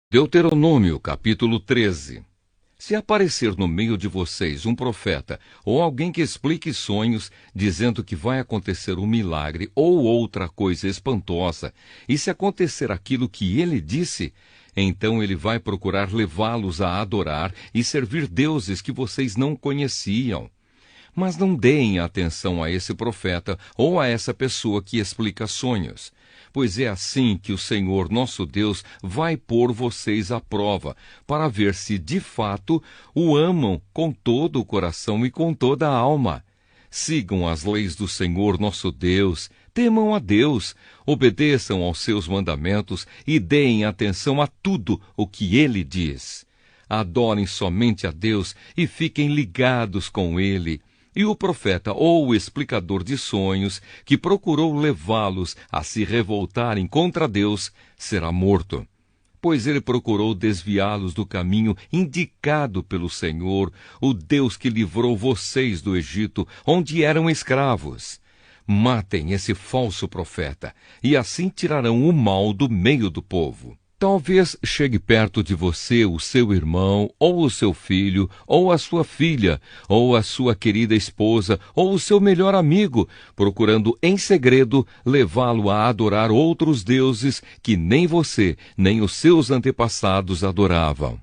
Deuteronômio, capítulo 13. Se aparecer no meio de vocês um profeta ou alguém que explique sonhos, dizendo que vai acontecer um milagre ou outra coisa espantosa, e se acontecer aquilo que ele disse, então ele vai procurar levá-los a adorar e servir deuses que vocês não conheciam. Mas não deem atenção a esse profeta ou a essa pessoa que explica sonhos, pois é assim que o Senhor nosso Deus vai pôr vocês à prova, para ver se de fato o amam com todo o coração e com toda a alma. Sigam as leis do Senhor nosso Deus, temam a Deus, obedeçam aos seus mandamentos e deem atenção a tudo o que Ele diz. Adorem somente a Deus e fiquem ligados com Ele. E o profeta ou o explicador de sonhos, que procurou levá-los a se revoltarem contra Deus, será morto. Pois ele procurou desviá-los do caminho indicado pelo Senhor, o Deus que livrou vocês do Egito, onde eram escravos. Matem esse falso profeta, e assim tirarão o mal do meio do povo. Talvez chegue perto de você o seu irmão, ou o seu filho, ou a sua filha, ou a sua querida esposa, ou o seu melhor amigo, procurando em segredo levá-lo a adorar outros deuses que nem você, nem os seus antepassados adoravam.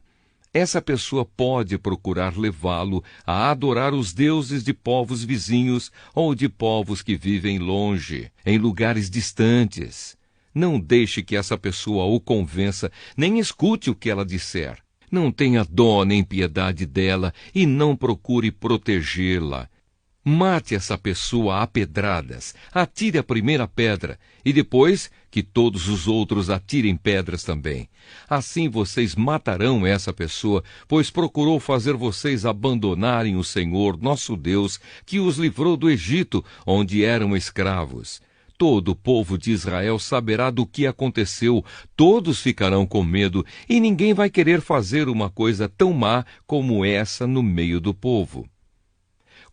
Essa pessoa pode procurar levá-lo a adorar os deuses de povos vizinhos ou de povos que vivem longe, em lugares distantes. Não deixe que essa pessoa o convença, nem escute o que ela disser. Não tenha dó nem piedade dela e não procure protegê-la. Mate essa pessoa a pedradas, atire a primeira pedra, e depois que todos os outros atirem pedras também. Assim vocês matarão essa pessoa, pois procurou fazer vocês abandonarem o Senhor, nosso Deus, que os livrou do Egito, onde eram escravos. Todo o povo de Israel saberá do que aconteceu, todos ficarão com medo, e ninguém vai querer fazer uma coisa tão má como essa no meio do povo.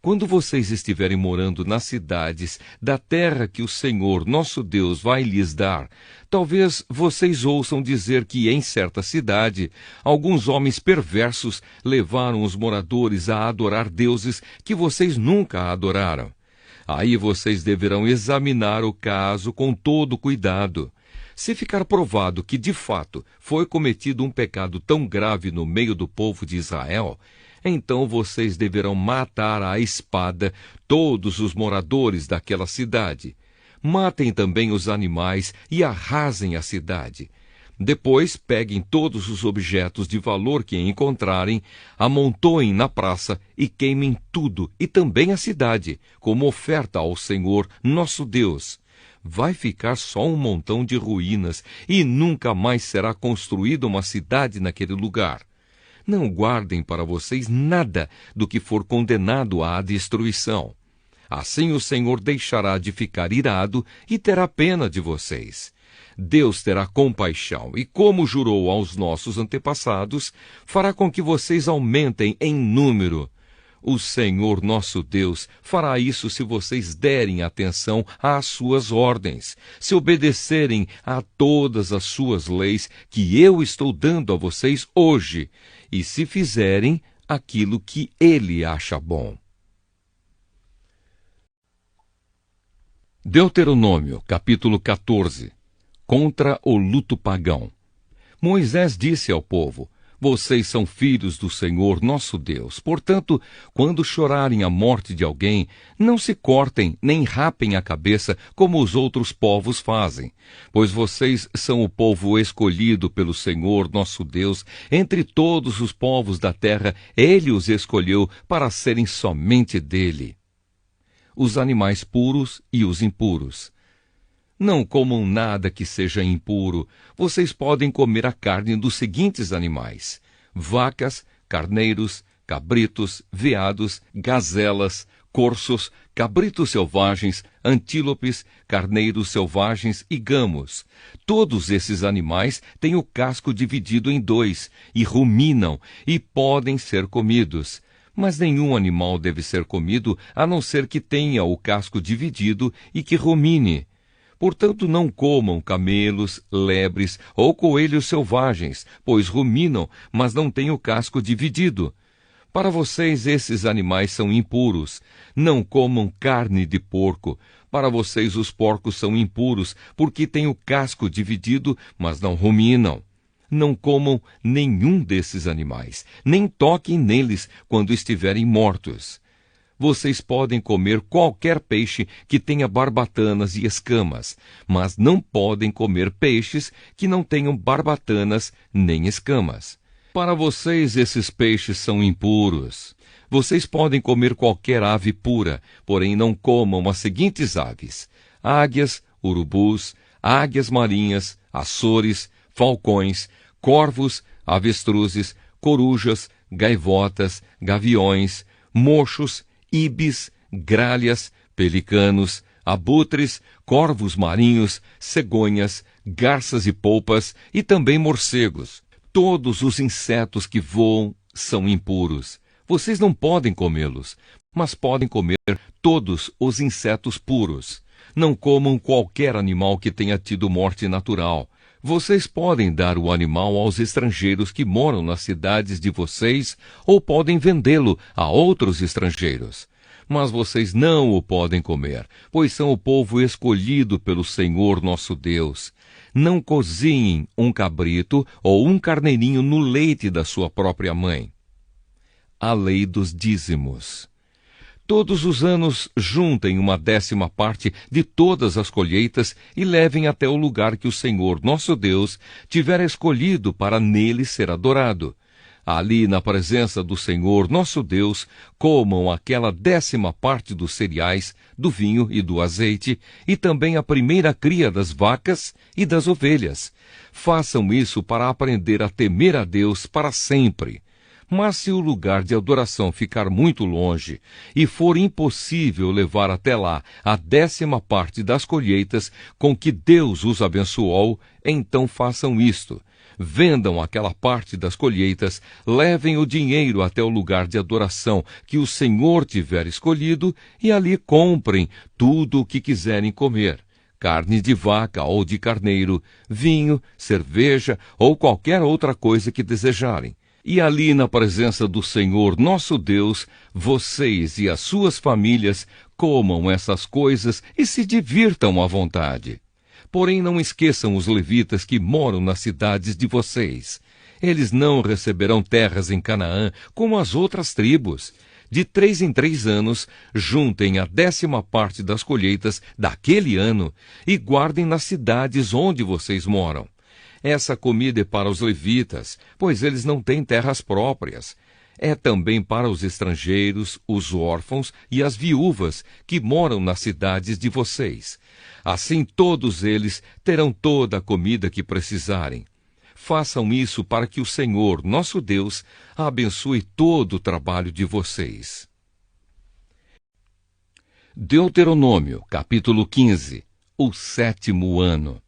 Quando vocês estiverem morando nas cidades da terra que o Senhor, nosso Deus, vai lhes dar, talvez vocês ouçam dizer que em certa cidade, alguns homens perversos levaram os moradores a adorar deuses que vocês nunca adoraram. Aí vocês deverão examinar o caso com todo cuidado. Se ficar provado que, de fato, foi cometido um pecado tão grave no meio do povo de Israel, então vocês deverão matar à espada todos os moradores daquela cidade. Matem também os animais e arrasem a cidade. Depois peguem todos os objetos de valor que encontrarem, amontoem na praça e queimem tudo, e também a cidade, como oferta ao Senhor, nosso Deus. Vai ficar só um montão de ruínas, e nunca mais será construída uma cidade naquele lugar. Não guardem para vocês nada do que for condenado à destruição. Assim o Senhor deixará de ficar irado e terá pena de vocês. Deus terá compaixão e, como jurou aos nossos antepassados, fará com que vocês aumentem em número. O Senhor nosso Deus fará isso se vocês derem atenção às suas ordens, se obedecerem a todas as suas leis que eu estou dando a vocês hoje, e se fizerem aquilo que Ele acha bom. Deuteronômio, capítulo 14. Contra o luto pagão. Moisés disse ao povo: vocês são filhos do Senhor nosso Deus. Portanto, quando chorarem a morte de alguém, não se cortem nem rapem a cabeça como os outros povos fazem, pois vocês são o povo escolhido pelo Senhor nosso Deus. Entre todos os povos da terra, Ele os escolheu para serem somente dele. Os animais puros e os impuros. Não comam nada que seja impuro. Vocês podem comer a carne dos seguintes animais: vacas, carneiros, cabritos, veados, gazelas, corços, cabritos selvagens, antílopes, carneiros selvagens e gamos. Todos esses animais têm o casco dividido em dois, e ruminam, e podem ser comidos. Mas nenhum animal deve ser comido, a não ser que tenha o casco dividido e que rumine. Portanto, não comam camelos, lebres ou coelhos selvagens, pois ruminam, mas não têm o casco dividido. Para vocês esses animais são impuros. Não comam carne de porco. Para vocês os porcos são impuros, porque têm o casco dividido, mas não ruminam. Não comam nenhum desses animais, nem toquem neles quando estiverem mortos. Vocês podem comer qualquer peixe que tenha barbatanas e escamas, mas não podem comer peixes que não tenham barbatanas nem escamas. Para vocês esses peixes são impuros. Vocês podem comer qualquer ave pura, porém não comam as seguintes aves: águias, urubus, águias marinhas, açores, falcões, corvos, avestruzes, corujas, gaivotas, gaviões, mochos, ibis, gralhas, pelicanos, abutres, corvos marinhos, cegonhas, garças e polpas e também morcegos. Todos os insetos que voam são impuros. Vocês não podem comê-los, mas podem comer todos os insetos puros. Não comam qualquer animal que tenha tido morte natural. Vocês podem dar o animal aos estrangeiros que moram nas cidades de vocês ou podem vendê-lo a outros estrangeiros. Mas vocês não o podem comer, pois são o povo escolhido pelo Senhor nosso Deus. Não cozinhem um cabrito ou um carneirinho no leite da sua própria mãe. A lei dos dízimos. Todos os anos juntem 1/10 de todas as colheitas e levem até o lugar que o Senhor nosso Deus tiver escolhido para nele ser adorado. Ali, na presença do Senhor nosso Deus, comam aquela 10ª dos cereais, do vinho e do azeite, e também a primeira cria das vacas e das ovelhas. Façam isso para aprender a temer a Deus para sempre. Mas se o lugar de adoração ficar muito longe e for impossível levar até lá a 10ª das colheitas com que Deus os abençoou, então façam isto. Vendam aquela parte das colheitas, levem o dinheiro até o lugar de adoração que o Senhor tiver escolhido e ali comprem tudo o que quiserem comer. Carne de vaca ou de carneiro, vinho, cerveja ou qualquer outra coisa que desejarem. E ali na presença do Senhor nosso Deus, vocês e as suas famílias comam essas coisas e se divirtam à vontade. Porém, não esqueçam os levitas que moram nas cidades de vocês. Eles não receberão terras em Canaã como as outras tribos. De 3 em 3 anos, juntem a 10ª das colheitas daquele ano e guardem nas cidades onde vocês moram. Essa comida é para os levitas, pois eles não têm terras próprias. É também para os estrangeiros, os órfãos e as viúvas que moram nas cidades de vocês. Assim todos eles terão toda a comida que precisarem. Façam isso para que o Senhor, nosso Deus, abençoe todo o trabalho de vocês. Deuteronômio, capítulo 15. O 7º ano.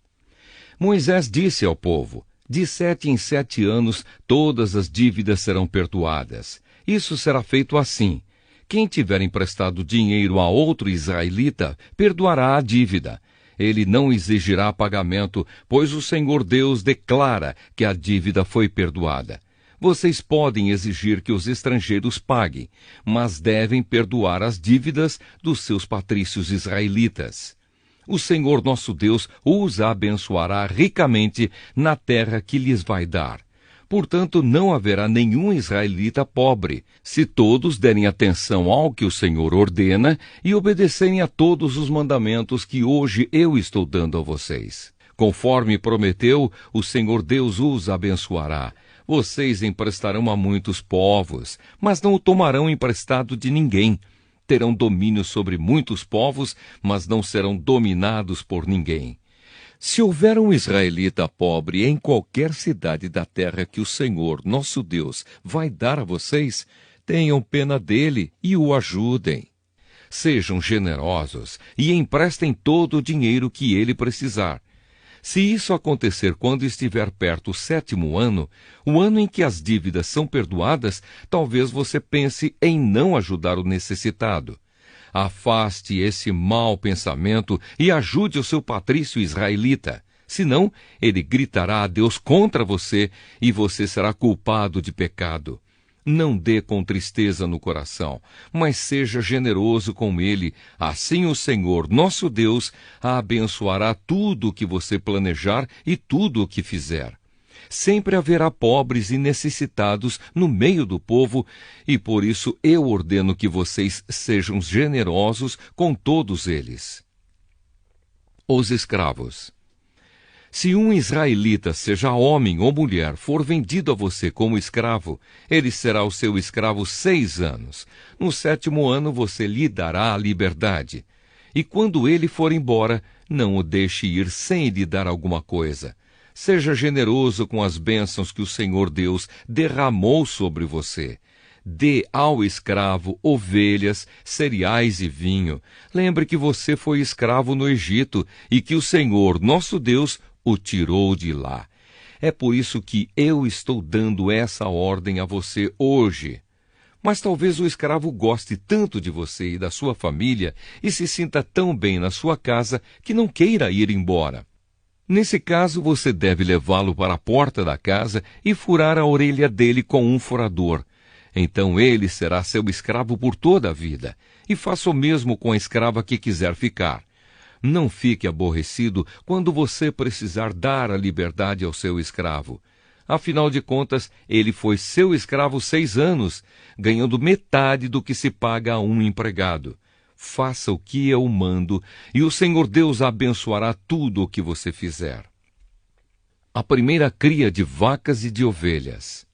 Moisés disse ao povo: de 7 em 7 anos todas as dívidas serão perdoadas. Isso será feito assim: quem tiver emprestado dinheiro a outro israelita, perdoará a dívida. Ele não exigirá pagamento, pois o Senhor Deus declara que a dívida foi perdoada. Vocês podem exigir que os estrangeiros paguem, mas devem perdoar as dívidas dos seus patrícios israelitas. O Senhor nosso Deus os abençoará ricamente na terra que lhes vai dar. Portanto, não haverá nenhum israelita pobre, se todos derem atenção ao que o Senhor ordena e obedecerem a todos os mandamentos que hoje eu estou dando a vocês. Conforme prometeu, o Senhor Deus os abençoará. Vocês emprestarão a muitos povos, mas não o tomarão emprestado de ninguém. Terão domínio sobre muitos povos, mas não serão dominados por ninguém. Se houver um israelita pobre em qualquer cidade da terra que o Senhor, nosso Deus, vai dar a vocês, tenham pena dele e o ajudem. Sejam generosos e emprestem todo o dinheiro que ele precisar. Se isso acontecer quando estiver perto o 7º ano, o ano em que as dívidas são perdoadas, talvez você pense em não ajudar o necessitado. Afaste esse mau pensamento e ajude o seu patrício israelita. Senão, ele gritará a Deus contra você e você será culpado de pecado. Não dê com tristeza no coração, mas seja generoso com ele. Assim o Senhor, nosso Deus, abençoará tudo o que você planejar e tudo o que fizer. Sempre haverá pobres e necessitados no meio do povo, e por isso eu ordeno que vocês sejam generosos com todos eles. Os escravos. Se um israelita, seja homem ou mulher, for vendido a você como escravo, ele será o seu escravo 6 anos. No 7º ano você lhe dará a liberdade. E quando ele for embora, não o deixe ir sem lhe dar alguma coisa. Seja generoso com as bênçãos que o Senhor Deus derramou sobre você. Dê ao escravo ovelhas, cereais e vinho. Lembre que você foi escravo no Egito e que o Senhor, nosso Deus, o tirou de lá. É por isso que eu estou dando essa ordem a você hoje. Mas talvez o escravo goste tanto de você e da sua família e se sinta tão bem na sua casa que não queira ir embora. Nesse caso, você deve levá-lo para a porta da casa e furar a orelha dele com um furador. Então ele será seu escravo por toda a vida. E faça o mesmo com a escrava que quiser ficar. Não fique aborrecido quando você precisar dar a liberdade ao seu escravo. Afinal de contas, ele foi seu escravo 6 anos, ganhando metade do que se paga a um empregado. Faça o que eu mando, e o Senhor Deus abençoará tudo o que você fizer. A primeira cria de vacas e de ovelhas.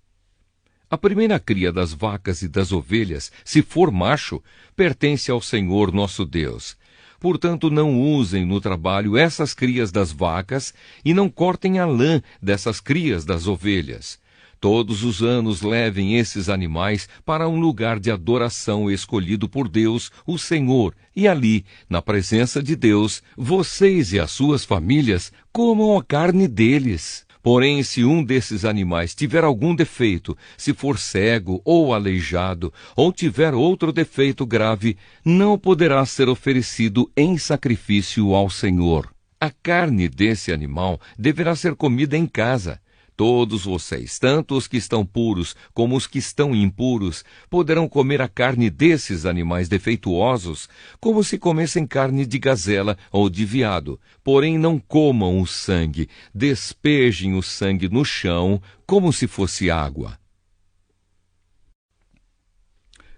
A primeira cria das vacas e das ovelhas, se for macho, pertence ao Senhor nosso Deus. Portanto, não usem no trabalho essas crias das vacas e não cortem a lã dessas crias das ovelhas. Todos os anos levem esses animais para um lugar de adoração escolhido por Deus, o Senhor, e ali, na presença de Deus, vocês e as suas famílias comam a carne deles. Porém, se um desses animais tiver algum defeito, se for cego ou aleijado, ou tiver outro defeito grave, não poderá ser oferecido em sacrifício ao Senhor. A carne desse animal deverá ser comida em casa. Todos vocês, tanto os que estão puros como os que estão impuros, poderão comer a carne desses animais defeituosos, como se comessem carne de gazela ou de veado. Porém, não comam o sangue, despejem o sangue no chão, como se fosse água.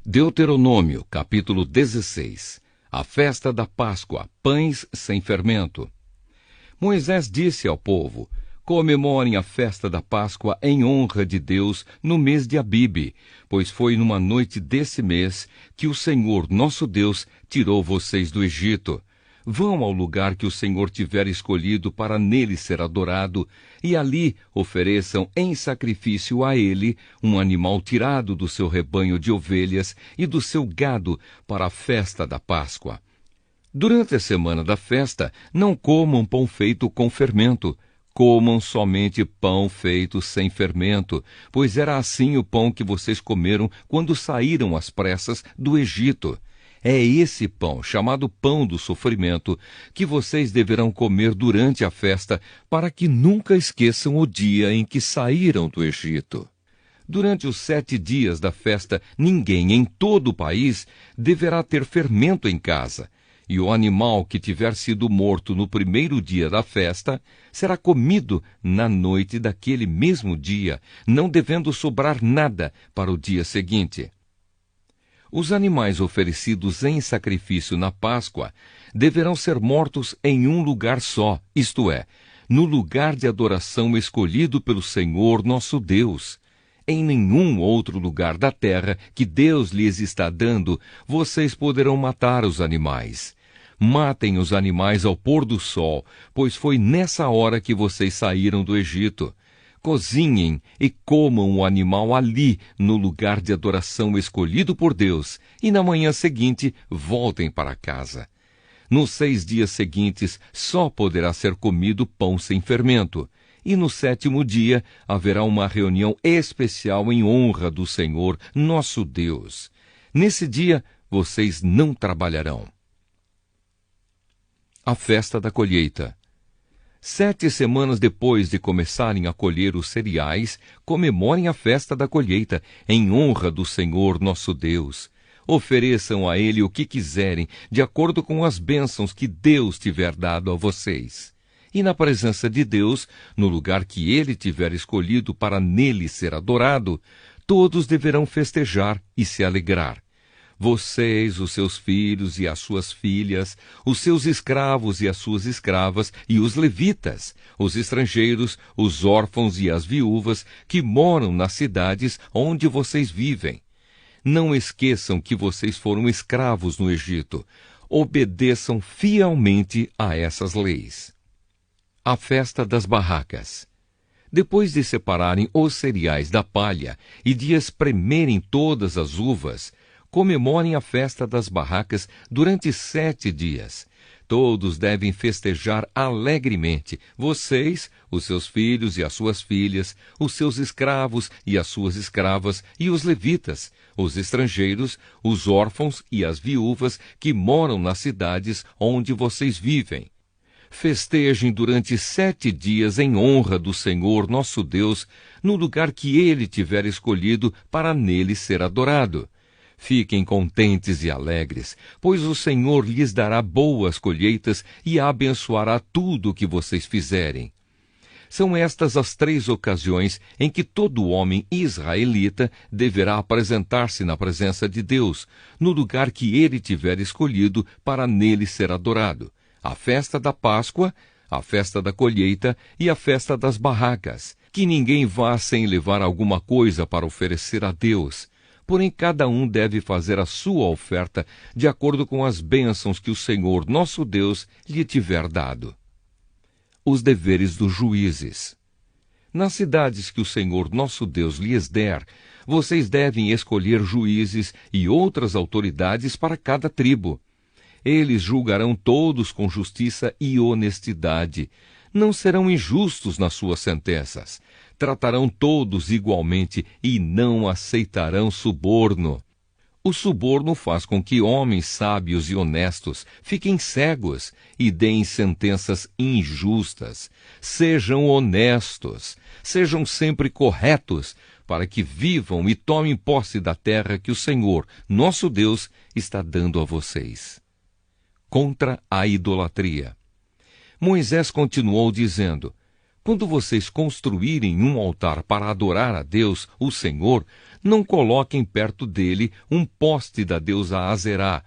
Deuteronômio, capítulo 16. A festa da Páscoa, pães sem fermento. Moisés disse ao povo: comemorem a festa da Páscoa em honra de Deus no mês de Abibe, pois foi numa noite desse mês que o Senhor, nosso Deus, tirou vocês do Egito. Vão ao lugar que o Senhor tiver escolhido para nele ser adorado, e ali ofereçam em sacrifício a ele um animal tirado do seu rebanho de ovelhas e do seu gado para a festa da Páscoa. Durante a semana da festa, não comam pão feito com fermento. Comam somente pão feito sem fermento, pois era assim o pão que vocês comeram quando saíram às pressas do Egito. É esse pão, chamado pão do sofrimento, que vocês deverão comer durante a festa, para que nunca esqueçam o dia em que saíram do Egito. Durante os 7 dias da festa, ninguém em todo o país deverá ter fermento em casa. E o animal que tiver sido morto no primeiro dia da festa será comido na noite daquele mesmo dia, não devendo sobrar nada para o dia seguinte. Os animais oferecidos em sacrifício na Páscoa deverão ser mortos em um lugar só, isto é, no lugar de adoração escolhido pelo Senhor nosso Deus. Em nenhum outro lugar da terra que Deus lhes está dando, vocês poderão matar os animais. Matem os animais ao pôr do sol, pois foi nessa hora que vocês saíram do Egito. Cozinhem e comam o animal ali, no lugar de adoração escolhido por Deus, e na manhã seguinte voltem para casa. Nos 6 dias seguintes só poderá ser comido pão sem fermento. E no 7º dia haverá uma reunião especial em honra do Senhor, nosso Deus. Nesse dia, vocês não trabalharão. A festa da colheita. 7 semanas depois de começarem a colher os cereais, comemorem a festa da colheita, em honra do Senhor nosso Deus. Ofereçam a Ele o que quiserem, de acordo com as bênçãos que Deus tiver dado a vocês. E na presença de Deus, no lugar que Ele tiver escolhido para nele ser adorado, todos deverão festejar e se alegrar. Vocês, os seus filhos e as suas filhas, os seus escravos e as suas escravas, e os levitas, os estrangeiros, os órfãos e as viúvas que moram nas cidades onde vocês vivem. Não esqueçam que vocês foram escravos no Egito. Obedeçam fielmente a essas leis. A festa das barracas. Depois de separarem os cereais da palha e de espremerem todas as uvas, comemorem a festa das barracas durante 7 dias. Todos devem festejar alegremente, vocês, os seus filhos e as suas filhas, os seus escravos e as suas escravas, e os levitas, os estrangeiros, os órfãos e as viúvas que moram nas cidades onde vocês vivem. Festejem durante 7 dias em honra do Senhor nosso Deus, no lugar que Ele tiver escolhido para nele ser adorado. Fiquem contentes e alegres, pois o Senhor lhes dará boas colheitas e abençoará tudo o que vocês fizerem. São estas as 3 ocasiões em que todo homem israelita deverá apresentar-se na presença de Deus, no lugar que ele tiver escolhido para nele ser adorado: a festa da Páscoa, a festa da colheita e a festa das barracas. Que ninguém vá sem levar alguma coisa para oferecer a Deus. Porém, cada um deve fazer a sua oferta de acordo com as bênçãos que o Senhor nosso Deus lhe tiver dado. Os deveres dos juízes. Nas cidades que o Senhor nosso Deus lhes der, vocês devem escolher juízes e outras autoridades para cada tribo. Eles julgarão todos com justiça e honestidade. Não serão injustos nas suas sentenças. Tratarão todos igualmente e não aceitarão suborno. O suborno faz com que homens sábios e honestos fiquem cegos e deem sentenças injustas. Sejam honestos, sejam sempre corretos, para que vivam e tomem posse da terra que o Senhor, nosso Deus, está dando a vocês. Contra a idolatria. Moisés continuou dizendo: quando vocês construírem um altar para adorar a Deus, o Senhor, não coloquem perto dele um poste da deusa Azerá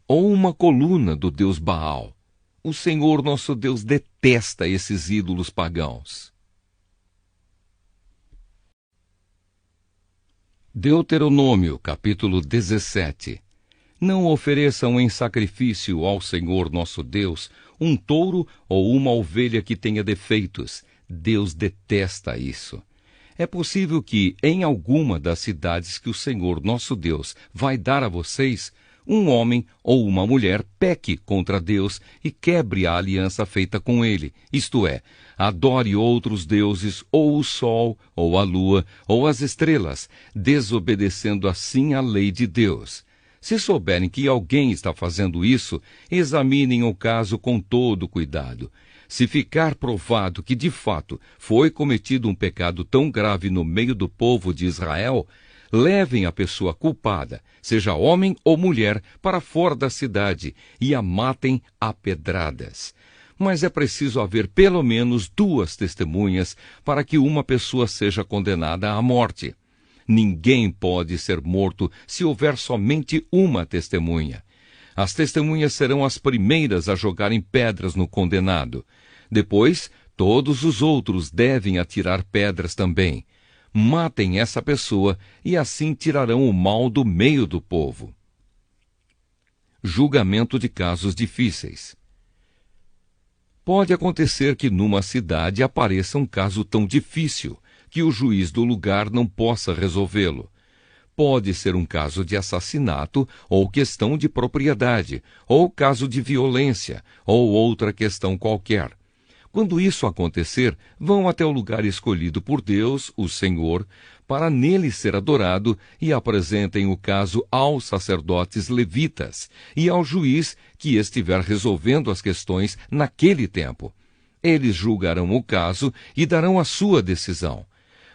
ou uma coluna do deus Baal. O Senhor nosso Deus detesta esses ídolos pagãos. Deuteronômio, capítulo 17. Não ofereçam em sacrifício ao Senhor nosso Deus um touro ou uma ovelha que tenha defeitos. Deus detesta isso. É possível que, em alguma das cidades que o Senhor nosso Deus vai dar a vocês, um homem ou uma mulher peque contra Deus e quebre a aliança feita com ele, isto é, adore outros deuses, ou o sol, ou a lua, ou as estrelas, desobedecendo assim a lei de Deus. Se souberem que alguém está fazendo isso, examinem o caso com todo cuidado. Se ficar provado que, de fato, foi cometido um pecado tão grave no meio do povo de Israel, levem a pessoa culpada, seja homem ou mulher, para fora da cidade e a matem a pedradas. Mas é preciso haver pelo menos 2 testemunhas para que uma pessoa seja condenada à morte. Ninguém pode ser morto se houver somente uma testemunha. As testemunhas serão as primeiras a jogarem pedras no condenado. Depois, todos os outros devem atirar pedras também. Matem essa pessoa e assim tirarão o mal do meio do povo. Julgamento de casos difíceis. Pode acontecer que numa cidade apareça um caso tão difícil que o juiz do lugar não possa resolvê-lo. Pode ser um caso de assassinato, ou questão de propriedade, ou caso de violência, ou outra questão qualquer. Quando isso acontecer, vão até o lugar escolhido por Deus, o Senhor, para nele ser adorado, e apresentem o caso aos sacerdotes levitas e ao juiz que estiver resolvendo as questões naquele tempo. Eles julgarão o caso e darão a sua decisão.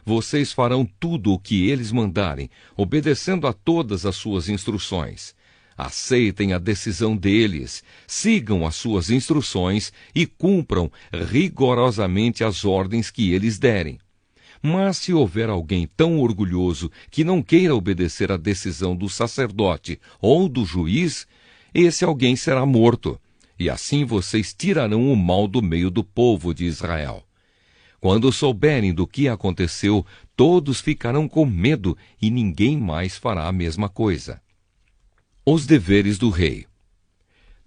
Vocês farão tudo o que eles mandarem, obedecendo a todas as suas instruções. Aceitem a decisão deles, sigam as suas instruções e cumpram rigorosamente as ordens que eles derem. Mas se houver alguém tão orgulhoso que não queira obedecer à decisão do sacerdote ou do juiz, esse alguém será morto, e assim vocês tirarão o mal do meio do povo de Israel. Quando souberem do que aconteceu, todos ficarão com medo e ninguém mais fará a mesma coisa. Os deveres do rei.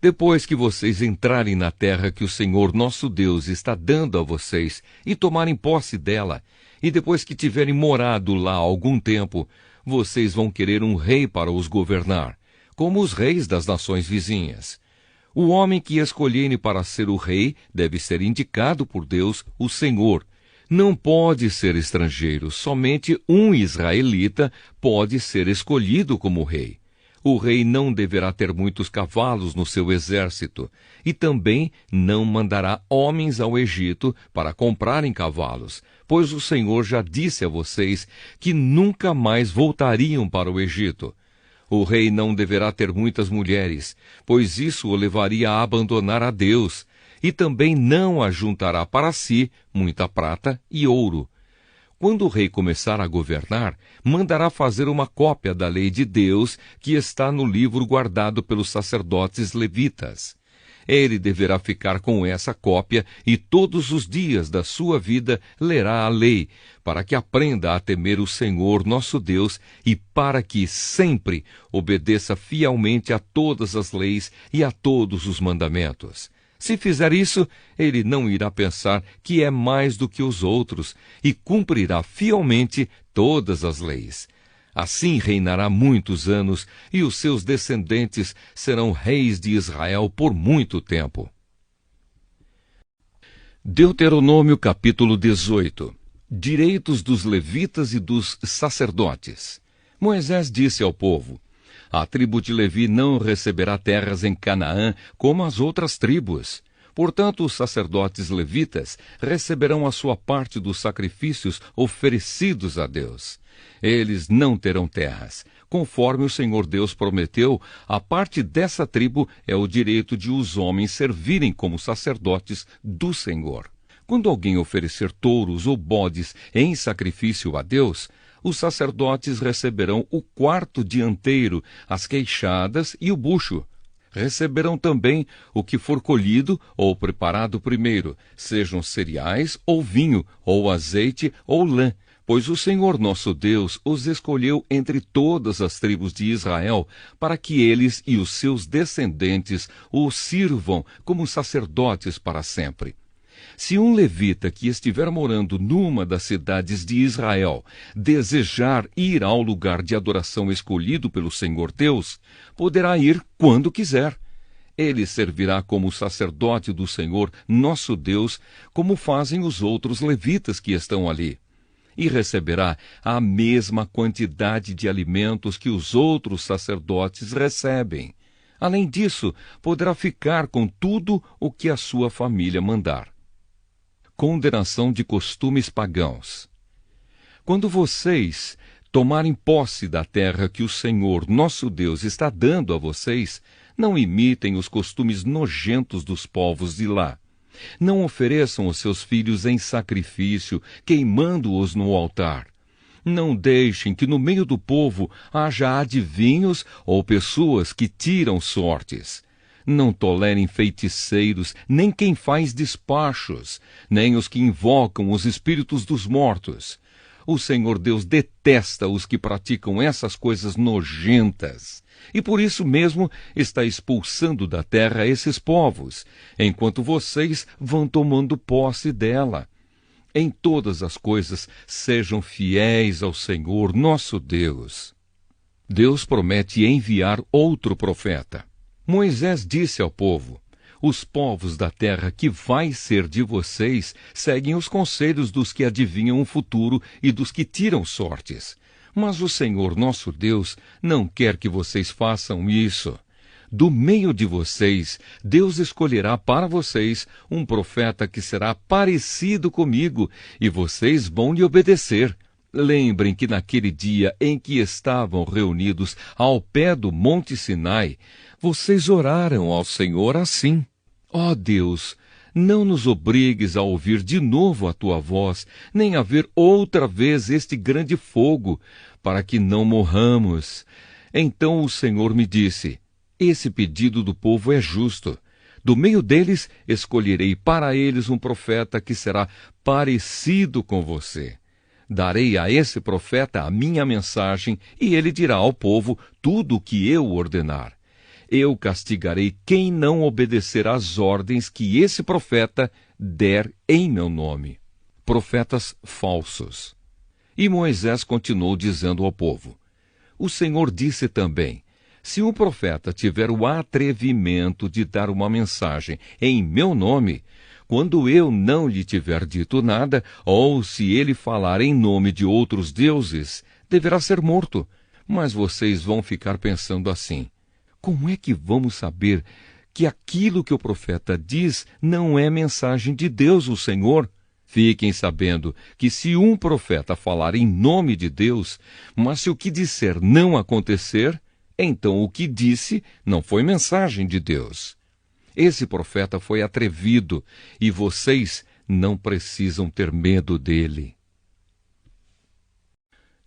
Depois que vocês entrarem na terra que o Senhor nosso Deus está dando a vocês e tomarem posse dela, e depois que tiverem morado lá algum tempo, vocês vão querer um rei para os governar, como os reis das nações vizinhas. O homem que escolherem para ser o rei deve ser indicado por Deus, o Senhor. Não pode ser estrangeiro, somente um israelita pode ser escolhido como rei. O rei não deverá ter muitos cavalos no seu exército, e também não mandará homens ao Egito para comprarem cavalos, pois o Senhor já disse a vocês que nunca mais voltariam para o Egito. O rei não deverá ter muitas mulheres, pois isso o levaria a abandonar a Deus, e também não ajuntará para si muita prata e ouro. Quando o rei começar a governar, mandará fazer uma cópia da lei de Deus que está no livro guardado pelos sacerdotes levitas. Ele deverá ficar com essa cópia e todos os dias da sua vida lerá a lei, para que aprenda a temer o Senhor nosso Deus e para que sempre obedeça fielmente a todas as leis e a todos os mandamentos. Se fizer isso, ele não irá pensar que é mais do que os outros e cumprirá fielmente todas as leis. Assim reinará muitos anos e os seus descendentes serão reis de Israel por muito tempo. Deuteronômio capítulo 18. Direitos dos levitas e dos sacerdotes. Moisés disse ao povo: a tribo de Levi não receberá terras em Canaã como as outras tribos. Portanto, os sacerdotes levitas receberão a sua parte dos sacrifícios oferecidos a Deus. Eles não terão terras. Conforme o Senhor Deus prometeu, a parte dessa tribo é o direito de os homens servirem como sacerdotes do Senhor. Quando alguém oferecer touros ou bodes em sacrifício a Deus, os sacerdotes receberão o quarto dianteiro, as queixadas e o bucho. Receberão também o que for colhido ou preparado primeiro, sejam cereais ou vinho, ou azeite ou lã, pois o Senhor nosso Deus os escolheu entre todas as tribos de Israel, para que eles e os seus descendentes o sirvam como sacerdotes para sempre. Se um levita que estiver morando numa das cidades de Israel desejar ir ao lugar de adoração escolhido pelo Senhor Deus, poderá ir quando quiser. Ele servirá como sacerdote do Senhor nosso Deus, como fazem os outros levitas que estão ali. E receberá a mesma quantidade de alimentos que os outros sacerdotes recebem. Além disso, poderá ficar com tudo o que a sua família mandar. Condenação de costumes pagãos. Quando vocês tomarem posse da terra que o Senhor, nosso Deus, está dando a vocês, não imitem os costumes nojentos dos povos de lá. Não ofereçam os seus filhos em sacrifício, queimando-os no altar. Não deixem que no meio do povo haja adivinhos ou pessoas que tiram sortes. Não tolerem feiticeiros, nem quem faz despachos, nem os que invocam os espíritos dos mortos. O Senhor Deus detesta os que praticam essas coisas nojentas, e por isso mesmo está expulsando da terra esses povos, enquanto vocês vão tomando posse dela. Em todas as coisas, sejam fiéis ao Senhor nosso Deus. Deus promete enviar outro profeta. Moisés disse ao povo: Os povos da terra que vai ser de vocês seguem os conselhos dos que adivinham o futuro e dos que tiram sortes. Mas o Senhor nosso Deus não quer que vocês façam isso. Do meio de vocês, Deus escolherá para vocês um profeta que será parecido comigo, e vocês vão lhe obedecer. Lembrem que naquele dia em que estavam reunidos ao pé do Monte Sinai, vocês oraram ao Senhor assim: Ó Deus, não nos obrigues a ouvir de novo a tua voz, nem a ver outra vez este grande fogo, para que não morramos. Então o Senhor me disse: esse pedido do povo é justo. Do meio deles escolherei para eles um profeta que será parecido com você. Darei a esse profeta a minha mensagem, e ele dirá ao povo tudo o que eu ordenar. Eu castigarei quem não obedecer às ordens que esse profeta der em meu nome. Profetas falsos. E Moisés continuou dizendo ao povo: o Senhor disse também: se um profeta tiver o atrevimento de dar uma mensagem em meu nome, quando eu não lhe tiver dito nada, ou se ele falar em nome de outros deuses, deverá ser morto. Mas vocês vão ficar pensando assim: como é que vamos saber que aquilo que o profeta diz não é mensagem de Deus, o Senhor? Fiquem sabendo que se um profeta falar em nome de Deus, mas se o que disser não acontecer, então o que disse não foi mensagem de Deus. Esse profeta foi atrevido, e vocês não precisam ter medo dele.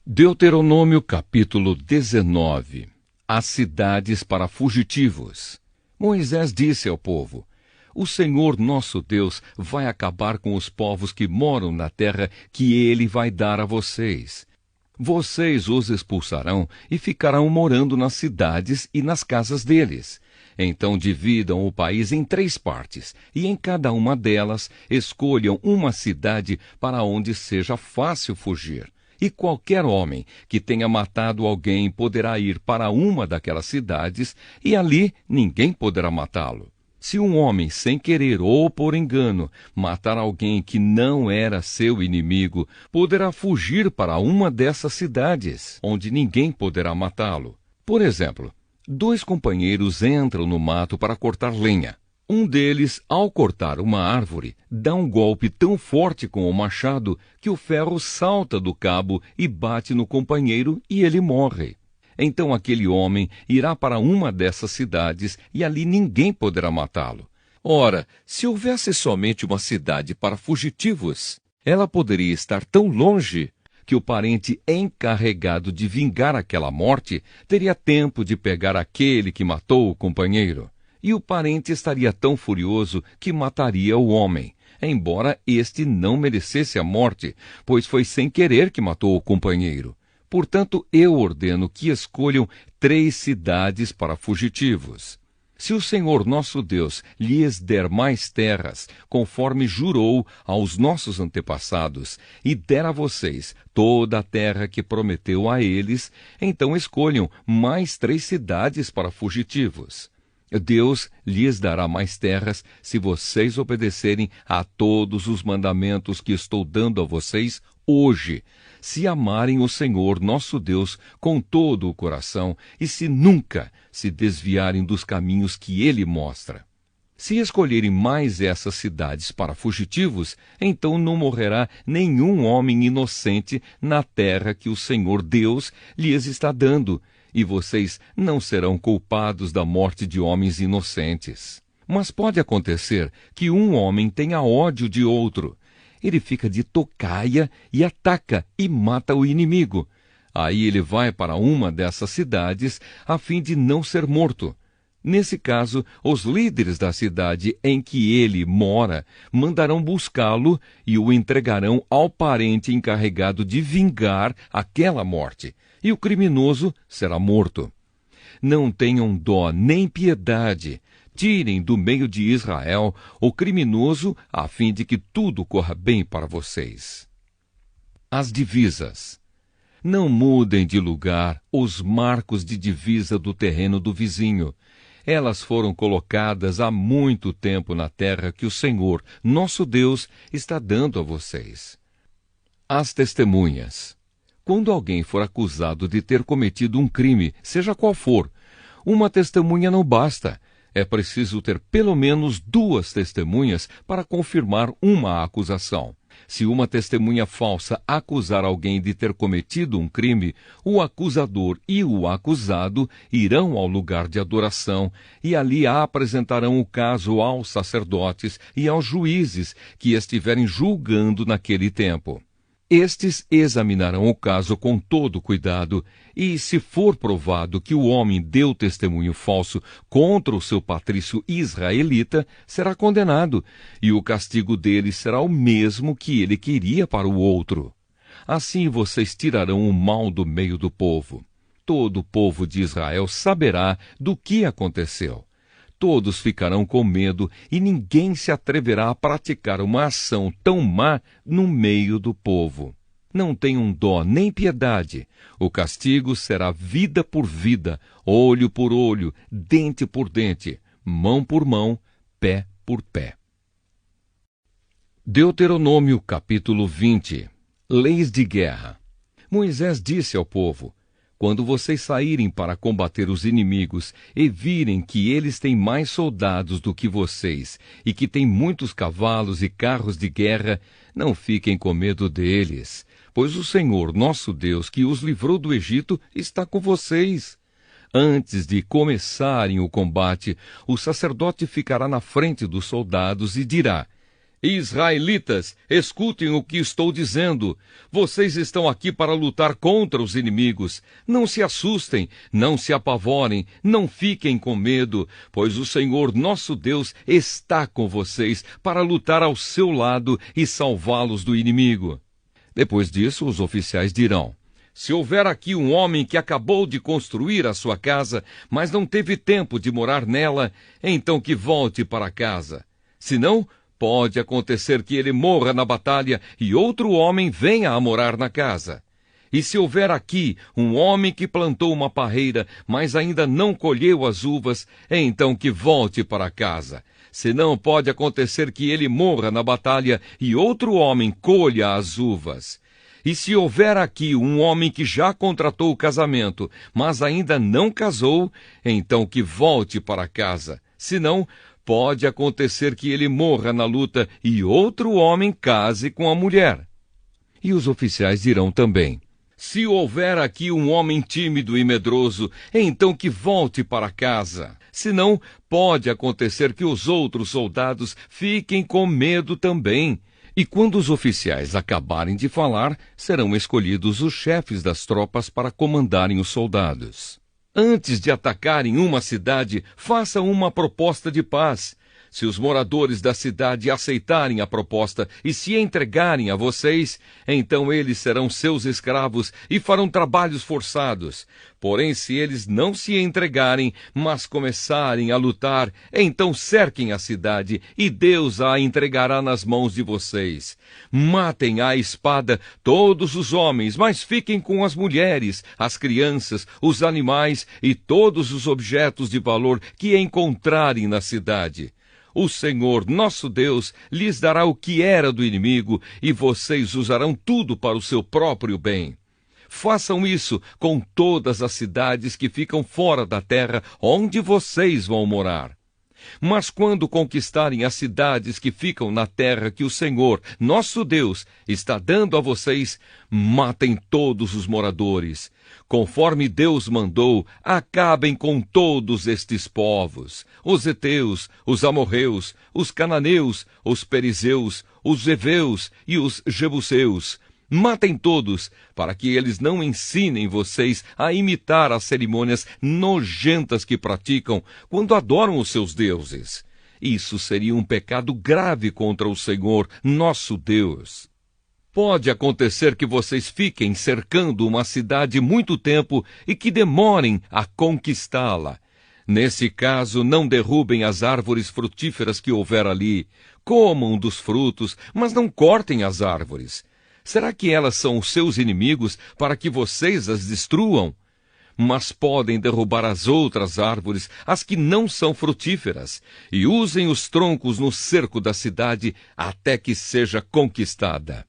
Deuteronômio capítulo 19. As cidades para fugitivos. Moisés disse ao povo: o Senhor nosso Deus vai acabar com os povos que moram na terra que ele vai dar a vocês. Vocês os expulsarão e ficarão morando nas cidades e nas casas deles. Então dividam o país em 3 partes, e em cada uma delas escolham uma cidade para onde seja fácil fugir. E qualquer homem que tenha matado alguém poderá ir para uma daquelas cidades, e ali ninguém poderá matá-lo. Se um homem, sem querer ou por engano, matar alguém que não era seu inimigo, poderá fugir para uma dessas cidades, onde ninguém poderá matá-lo. Por exemplo, 2 companheiros entram no mato para cortar lenha. Um deles, ao cortar uma árvore, dá um golpe tão forte com o machado que o ferro salta do cabo e bate no companheiro e ele morre. Então aquele homem irá para uma dessas cidades e ali ninguém poderá matá-lo. Ora, se houvesse somente uma cidade para fugitivos, ela poderia estar tão longe que o parente encarregado de vingar aquela morte teria tempo de pegar aquele que matou o companheiro. E o parente estaria tão furioso que mataria o homem, embora este não merecesse a morte, pois foi sem querer que matou o companheiro. Portanto, eu ordeno que escolham 3 cidades para fugitivos. Se o Senhor nosso Deus lhes der mais terras, conforme jurou aos nossos antepassados, e der a vocês toda a terra que prometeu a eles, então escolham mais 3 cidades para fugitivos. Deus lhes dará mais terras se vocês obedecerem a todos os mandamentos que estou dando a vocês hoje, se amarem o Senhor nosso Deus com todo o coração e se nunca se desviarem dos caminhos que Ele mostra. Se escolherem mais essas cidades para fugitivos, então não morrerá nenhum homem inocente na terra que o Senhor Deus lhes está dando, e vocês não serão culpados da morte de homens inocentes. Mas pode acontecer que um homem tenha ódio de outro. Ele fica de tocaia e ataca e mata o inimigo. Aí ele vai para uma dessas cidades a fim de não ser morto. Nesse caso, os líderes da cidade em que ele mora mandarão buscá-lo e o entregarão ao parente encarregado de vingar aquela morte, e o criminoso será morto. Não tenham dó nem piedade. Tirem do meio de Israel o criminoso, a fim de que tudo corra bem para vocês. As divisas. Não mudem de lugar os marcos de divisa do terreno do vizinho. Elas foram colocadas há muito tempo na terra que o Senhor, nosso Deus, está dando a vocês. As testemunhas. Quando alguém for acusado de ter cometido um crime, seja qual for, uma testemunha não basta. É preciso ter pelo menos 2 testemunhas para confirmar uma acusação. Se uma testemunha falsa acusar alguém de ter cometido um crime, o acusador e o acusado irão ao lugar de adoração e ali apresentarão o caso aos sacerdotes e aos juízes que estiverem julgando naquele tempo. Estes examinarão o caso com todo cuidado, e se for provado que o homem deu testemunho falso contra o seu patrício israelita, será condenado, e o castigo dele será o mesmo que ele queria para o outro. Assim vocês tirarão o mal do meio do povo. Todo o povo de Israel saberá do que aconteceu. Todos ficarão com medo e ninguém se atreverá a praticar uma ação tão má no meio do povo. Não tenham dó nem piedade. O castigo será vida por vida, olho por olho, dente por dente, mão por mão, pé por pé. Deuteronômio capítulo 20. Leis de guerra. Moisés disse ao povo: quando vocês saírem para combater os inimigos e virem que eles têm mais soldados do que vocês e que têm muitos cavalos e carros de guerra, não fiquem com medo deles, pois o Senhor, nosso Deus, que os livrou do Egito, está com vocês. Antes de começarem o combate, o sacerdote ficará na frente dos soldados e dirá: Israelitas, escutem o que estou dizendo. Vocês estão aqui para lutar contra os inimigos. Não se assustem, não se apavorem, não fiquem com medo, pois o Senhor nosso Deus está com vocês para lutar ao seu lado e salvá-los do inimigo. Depois disso, os oficiais dirão: se houver aqui um homem que acabou de construir a sua casa, mas não teve tempo de morar nela, então que volte para casa. Senão, pode acontecer que ele morra na batalha e outro homem venha a morar na casa. E se houver aqui um homem que plantou uma parreira, mas ainda não colheu as uvas, então que volte para casa. Senão pode acontecer que ele morra na batalha e outro homem colha as uvas. E se houver aqui um homem que já contratou o casamento, mas ainda não casou, então que volte para casa. Senão, pode acontecer que ele morra na luta e outro homem case com a mulher. E os oficiais dirão também: se houver aqui um homem tímido e medroso, então que volte para casa. Senão, pode acontecer que os outros soldados fiquem com medo também. E quando os oficiais acabarem de falar, serão escolhidos os chefes das tropas para comandarem os soldados. Antes de atacarem uma cidade, façam uma proposta de paz. Se os moradores da cidade aceitarem a proposta e se entregarem a vocês, então eles serão seus escravos e farão trabalhos forçados. Porém, se eles não se entregarem, mas começarem a lutar, então cerquem a cidade e Deus a entregará nas mãos de vocês. Matem à espada todos os homens, mas fiquem com as mulheres, as crianças, os animais e todos os objetos de valor que encontrarem na cidade. O Senhor, nosso Deus, lhes dará o que era do inimigo, e vocês usarão tudo para o seu próprio bem. Façam isso com todas as cidades que ficam fora da terra, onde vocês vão morar. Mas quando conquistarem as cidades que ficam na terra que o Senhor, nosso Deus, está dando a vocês, matem todos os moradores. Conforme Deus mandou, acabem com todos estes povos: os heteus, os amorreus, os cananeus, os perizeus, os heveus e os jebuseus. Matem todos, para que eles não ensinem vocês a imitar as cerimônias nojentas que praticam quando adoram os seus deuses. Isso seria um pecado grave contra o Senhor, nosso Deus. Pode acontecer que vocês fiquem cercando uma cidade muito tempo e que demorem a conquistá-la. Nesse caso, não derrubem as árvores frutíferas que houver ali. Comam dos frutos, mas não cortem as árvores. Será que elas são os seus inimigos para que vocês as destruam? mas podem derrubar as outras árvores, as que não são frutíferas, e usem os troncos no cerco da cidade até que seja conquistada.